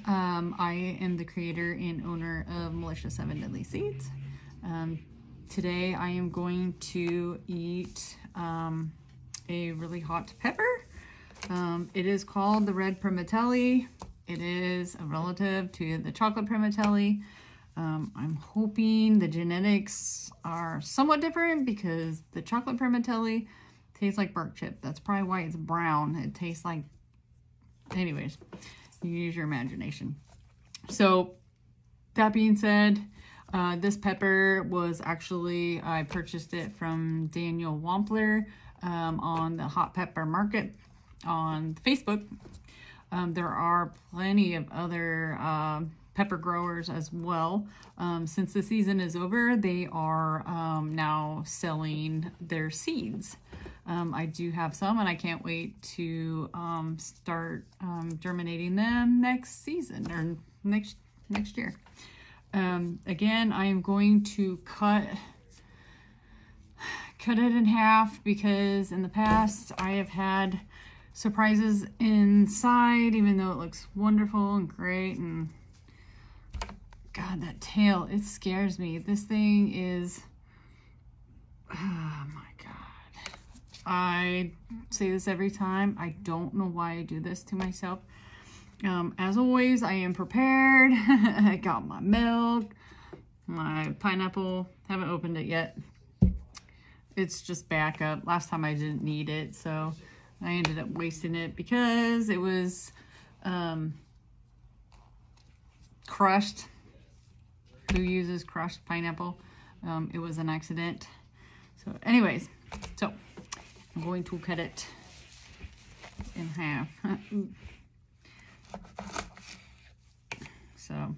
I am the creator and owner of Melicious 7 Deadly Seeds. Today I am going to eat a really hot pepper. It is called the red primotalli. It is a relative to the chocolate primotalli. I'm hoping the genetics are somewhat different because the chocolate primotalli tastes like bark chip. That's probably why it's brown. It tastes like, anyways, you use your imagination. So that being said, this pepper was actually, I purchased it from Daniel Wampler on the hot pepper market on Facebook. There are plenty of other pepper growers as well. Since the season is over, they are now selling their seeds. I do have some, and I can't wait to start germinating them next season or next year. Again, I am going to cut it in half because in the past I have had surprises inside, even though it looks wonderful and great. And God, that tail, it scares me. This thing is, oh my God. I say this every time. I don't know why I do this to myself. As always, I am prepared. I got my milk, my pineapple. Haven't opened it yet. It's just backup. Last time I didn't need it, so I ended up wasting it because it was crushed. Who uses crushed pineapple? It was an accident. So anyways, so I'm going to cut it in half. So,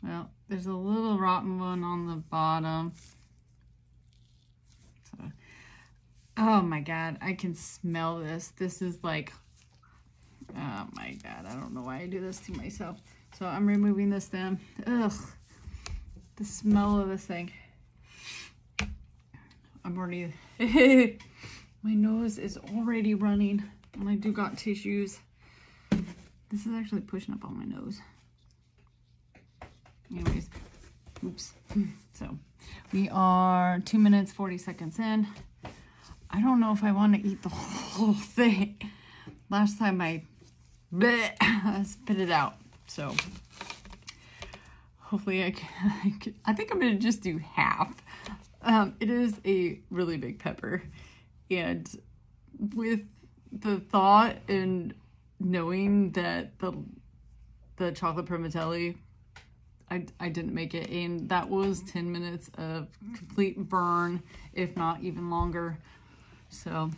well, there's a little rotten one on the bottom. So, oh my God, I can smell this. This is like, oh my God, I don't know why I do this to myself. So I'm removing this stem. Ugh, the smell of this thing. I'm already, my nose is already running, and I do got tissues. This is actually pushing up on my nose. Anyways, oops. So we are 2 minutes, 40 seconds in. I don't know if I want to eat the whole thing. Last time I spit it out. So hopefully I think I'm going to just do half. It is a really big pepper. And with the thought and knowing that the chocolate primotalli, I didn't make it, and that was 10 minutes of complete burn, if not even longer. So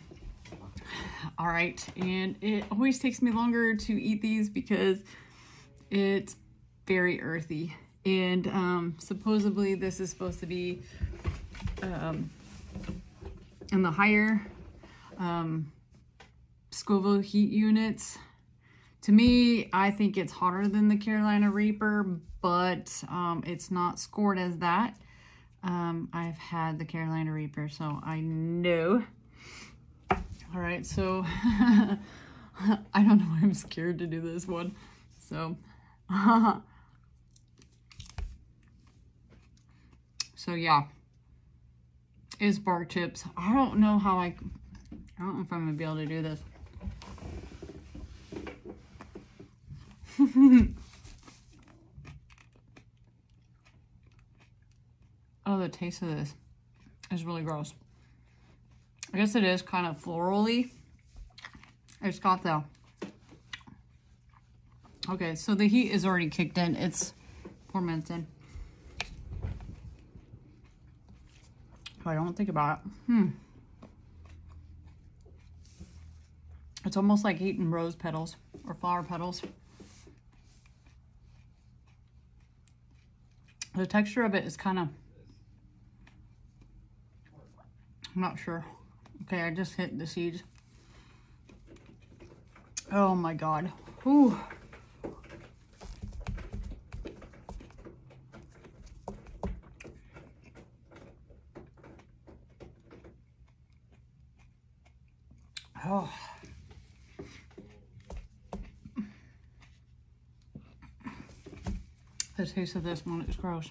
all right, and it always takes me longer to eat these because it's very earthy, and supposedly this is supposed to be in the higher Scoville heat units. To me, I think it's hotter than the Carolina Reaper, but it's not scored as that. I've had the Carolina Reaper, so I know. All right, so I don't know why I'm scared to do this one. So, so yeah, it's bark chips. I don't know how I don't know if I'm gonna be able to do this. Oh, the taste of this is really gross. I guess it is kind of florally. It's got the... Okay, so the heat is already kicked in. It's 4 minutes in. If I don't think about it. It's almost like eating rose petals or flower petals. The texture of it is kind of... I'm not sure. Okay, I just hit the seeds. Oh my God. Whew. Oh. The taste of this one is gross.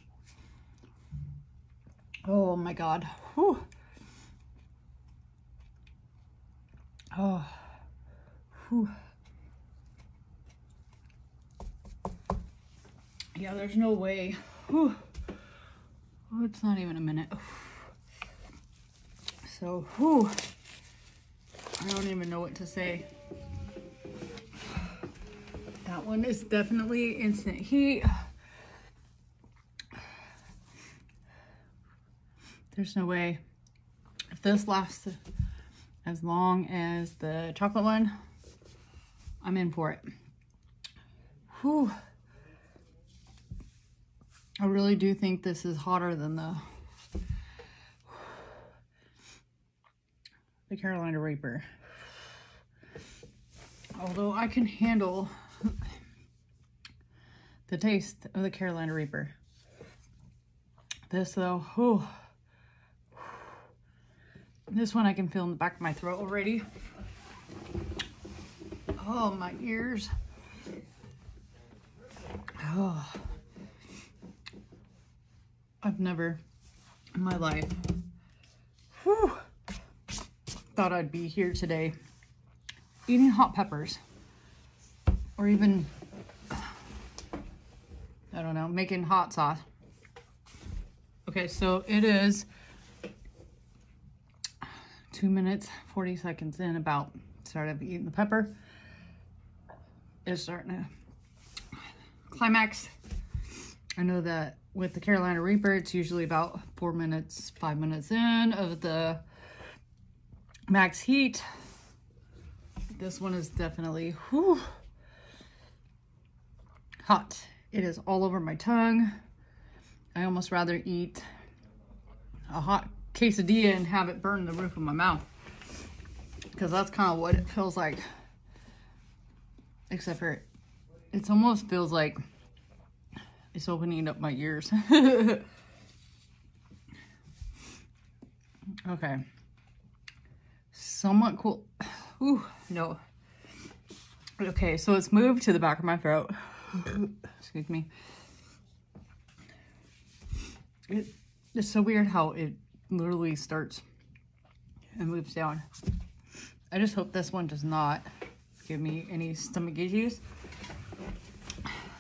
Oh my God. Whew. Oh. Whew. Yeah, there's no way. Whew. Oh, it's not even a minute. So, whew. I don't even know what to say. That one is definitely instant heat. There's no way. If this lasts as long as the chocolate one, I'm in for it. Whew. I really do think this is hotter than the Carolina Reaper. Although I can handle the taste of the Carolina Reaper. This though, whew. This one I can feel in the back of my throat already. Oh, my ears. Oh. I've never in my life, whew, thought I'd be here today eating hot peppers, or even, I don't know, making hot sauce. Okay, so it is 2 minutes, 40 seconds in about started eating the pepper. It's starting to climax. I know that with the Carolina Reaper, it's usually about 4 minutes, 5 minutes in of the max heat. This one is definitely whew, hot. It is all over my tongue. I almost rather eat a hot quesadilla and have it burn the roof of my mouth, because that's kind of what it feels like, except for it almost feels like it's opening up my ears. Okay, somewhat cool. Ooh, no. Okay, so it's moved to the back of my throat. Excuse me. It's so weird how it literally starts and moves down. I just hope this one does not give me any stomach issues.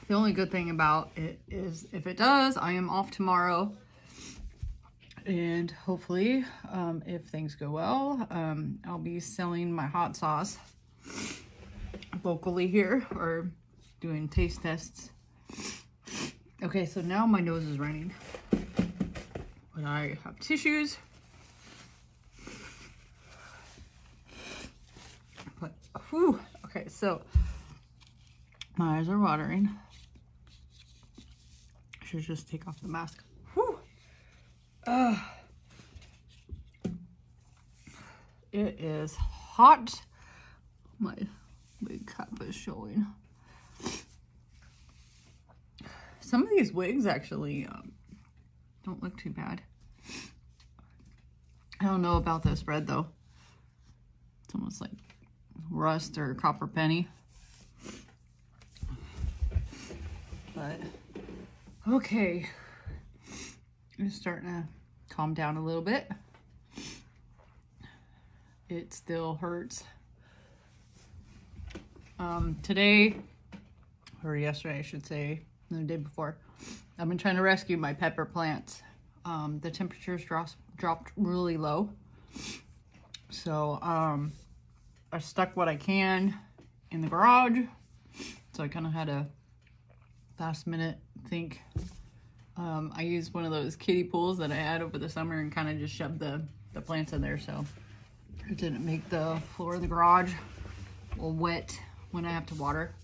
The only good thing about it is if it does, I am off tomorrow. And hopefully, if things go well, I'll be selling my hot sauce locally here, or doing taste tests. Okay, so now my nose is running. But I have tissues. But, whew, okay, so my eyes are watering. I should just take off the mask. Whew. It is hot. My wig cap is showing. Some of these wigs actually don't look too bad. I don't know about this red though. It's almost like rust or copper penny. But okay, it's starting to calm down a little bit. It still hurts. Today, or yesterday I should say, the day before, I've been trying to rescue my pepper plants. The temperatures dropped really low. So I stuck what I can in the garage. So I kind of had a last minute think. I used one of those kiddie pools that I had over the summer and kind of just shoved the plants in there, so it didn't make the floor of the garage all wet when I have to water.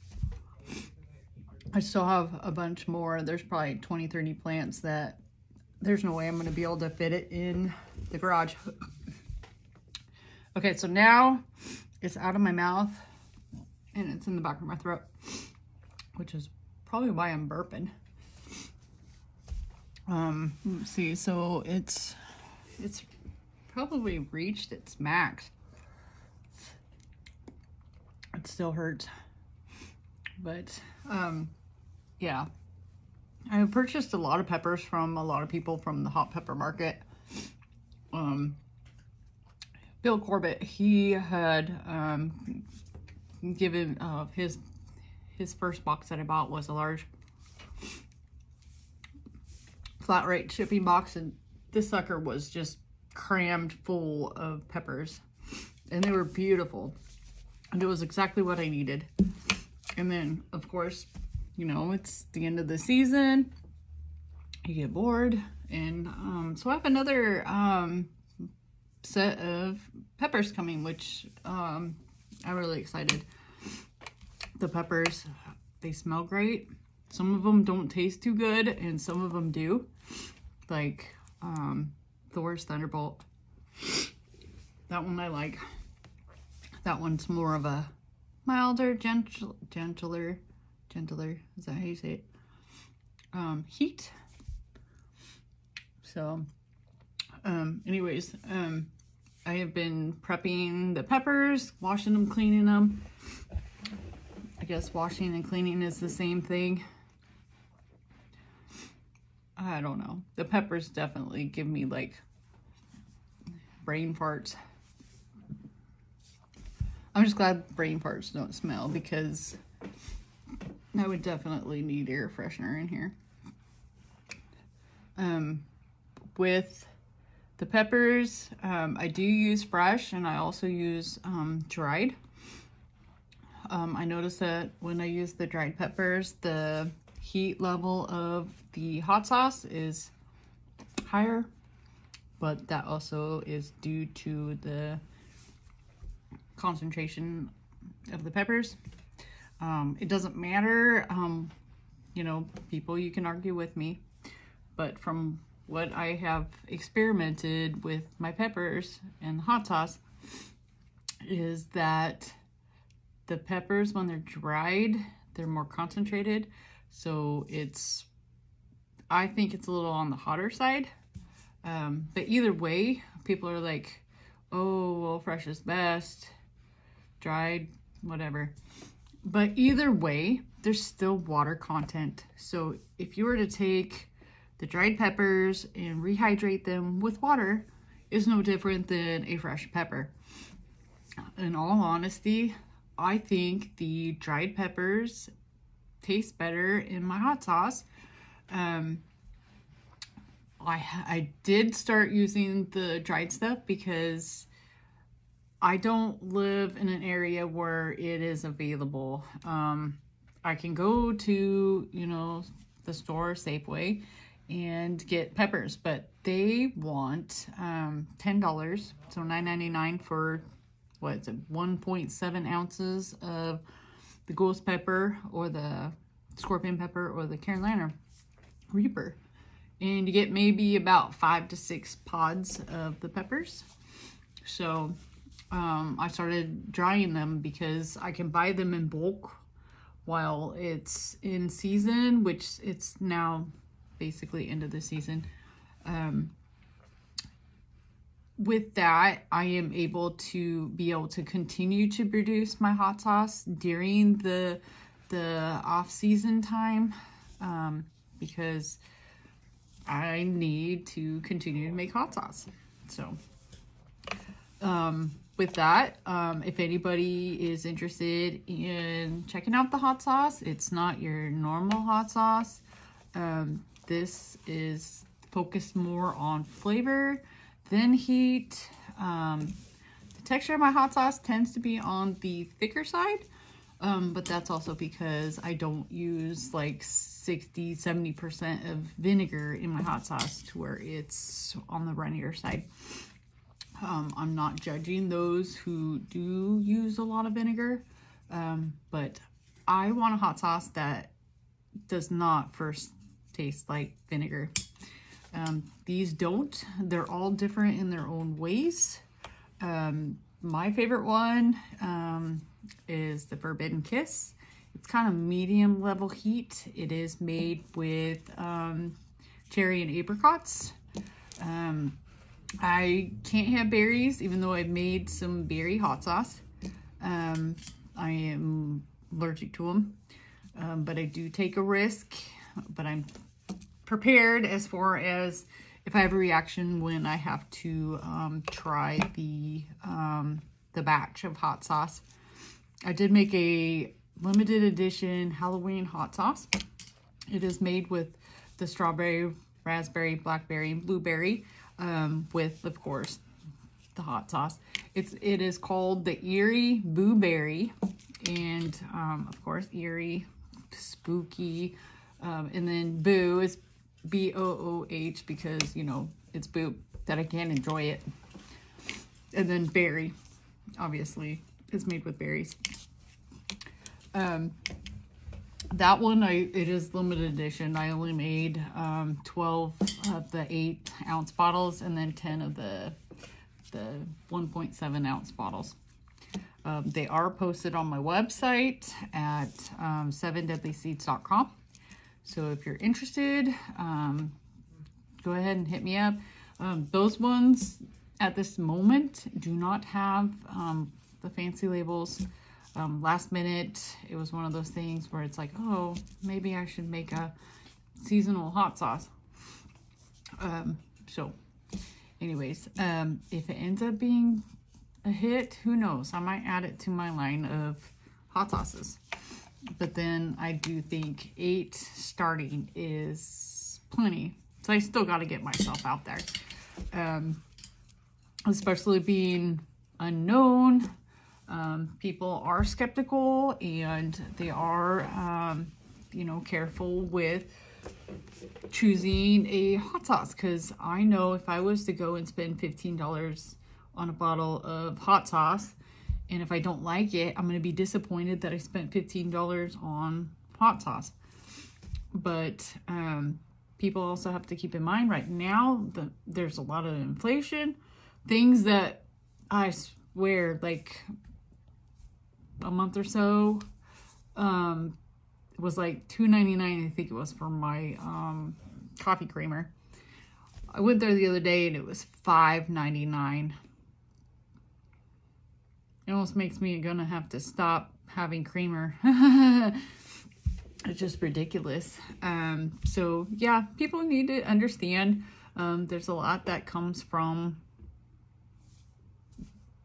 I still have a bunch more. There's probably 20, 30 plants that there's no way I'm going to be able to fit it in the garage. Okay, so now it's out of my mouth and it's in the back of my throat, which is probably why I'm burping. Let's see, so it's probably reached its max. It still hurts, but yeah, I purchased a lot of peppers from a lot of people from the hot pepper market. Bill Corbett, he had given his first box that I bought was a large flat rate shipping box, and this sucker was just crammed full of peppers, and they were beautiful, and it was exactly what I needed. And then, of course, you know, it's the end of the season, you get bored, and so I have another set of peppers coming, which I'm really excited. The peppers, they smell great. Some of them don't taste too good, and some of them do. Like Thor's Thunderbolt. That one I like. That one's more of a milder, gentler, is that how you say it? Heat. So, anyways, I have been prepping the peppers, washing them, cleaning them. I guess washing and cleaning is the same thing. I don't know. The peppers definitely give me like brain farts. I'm just glad brain farts don't smell, because I would definitely need air freshener in here. With the peppers, I do use fresh, and I also use dried. I noticed that when I use the dried peppers, the heat level of the hot sauce is higher, but that also is due to the concentration of the peppers. It doesn't matter, you know, people, you can argue with me, but from what I have experimented with my peppers and hot sauce is that the peppers, when they're dried, they're more concentrated. So I think it's a little on the hotter side. But either way, people are like, oh, well, fresh is best, dried, whatever. But either way, there's still water content. So if you were to take the dried peppers and rehydrate them with water, is no different than a fresh pepper. In all honesty, I think the dried peppers taste better in my hot sauce. I did start using the dried stuff because I don't live in an area where it is available. I can go to, you know, the store, Safeway, and get peppers, but they want $10, so $9.99 for, what is it, 1.7 ounces of the ghost pepper or the scorpion pepper or the Carolina Reaper. And you get maybe about 5 to 6 pods of the peppers. So I started drying them because I can buy them in bulk while it's in season, which it's now basically end of the season. With that, I am able to continue to produce my hot sauce during the off-season time, because I need to continue to make hot sauce. So with that, if anybody is interested in checking out the hot sauce, it's not your normal hot sauce. This is focused more on flavor than heat. The texture of my hot sauce tends to be on the thicker side, but that's also because I don't use like 60-70% of vinegar in my hot sauce to where it's on the runnier side. I'm not judging those who do use a lot of vinegar, but I want a hot sauce that does not first taste like vinegar. These don't. They're all different in their own ways. My favorite one is the Forbidden Kiss. It's kind of medium level heat. It is made with cherry and apricots. I can't have berries, even though I've made some berry hot sauce. I am allergic to them, but I do take a risk. But I'm prepared as far as if I have a reaction when I have to try the batch of hot sauce. I did make a limited edition Halloween hot sauce. It is made with the strawberry, raspberry, blackberry, and blueberry with, of course, the hot sauce. It is called the Eerie Boo-Berry, and of course, eerie, spooky, and then boo is B-O-O-H because, you know, it's boo that I can't enjoy it. And then berry, obviously, is made with berries. That one, it is limited edition. I only made 12 of the 8-ounce bottles and then 10 of the 1.7-ounce bottles. They are posted on my website at 7deadlyseeds.com. So if you're interested, go ahead and hit me up. Those ones at this moment do not have the fancy labels. Last minute, it was one of those things where it's like, oh, maybe I should make a seasonal hot sauce. So anyways, if it ends up being a hit, who knows? I might add it to my line of hot sauces. But then I do think 8 starting is plenty. So I still got to get myself out there. Especially being unknown. People are skeptical and they are, you know, careful with choosing a hot sauce. Because I know if I was to go and spend $15 on a bottle of hot sauce, and if I don't like it, I'm going to be disappointed that I spent $15 on hot sauce. But people also have to keep in mind right now that there's a lot of inflation. Things that I swear, like a month or so, was like $2.99, I think it was, for my coffee creamer. I went there the other day and it was $5.99. It almost makes me gonna have to stop having creamer. It's just ridiculous. So yeah, people need to understand there's a lot that comes from,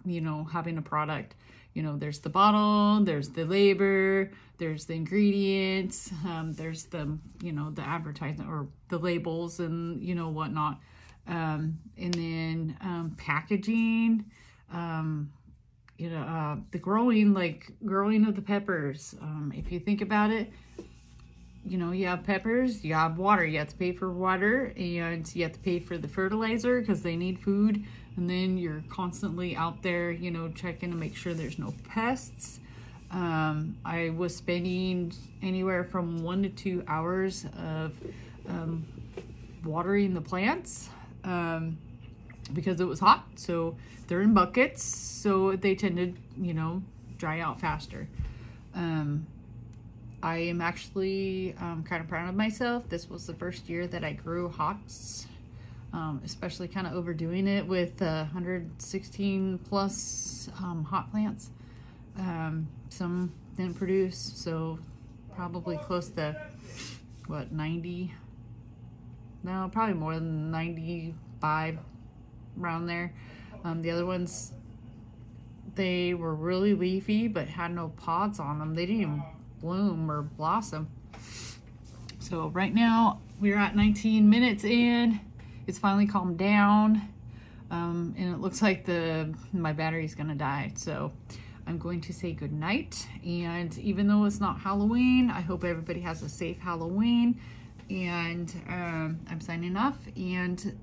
you know, having a product. You know, there's the bottle, there's the labor, there's the ingredients, there's the, you know, the advertisement or the labels and, you know, whatnot. And then packaging, you know, the growing of the peppers. If you think about it, you know, you have peppers, you have water, you have to pay for water, and you have to pay for the fertilizer because they need food. And then you're constantly out there, you know, checking to make sure there's no pests. I was spending anywhere from 1 to 2 hours of watering the plants because it was hot. So they're in buckets, so they tend to, you know, dry out faster. I am actually kind of proud of myself. This was the first year that I grew hots, especially kind of overdoing it with 116 plus hot plants. Some didn't produce, so probably close to, what, 90? No, probably more than 95, around there. The other ones, they were really leafy, but had no pods on them. They didn't even bloom or blossom. So right now, we're at 19 minutes in. It's finally calmed down. And it looks like my battery's gonna die. So I'm going to say good night. And even though it's not Halloween, I hope everybody has a safe Halloween. And I'm signing off. And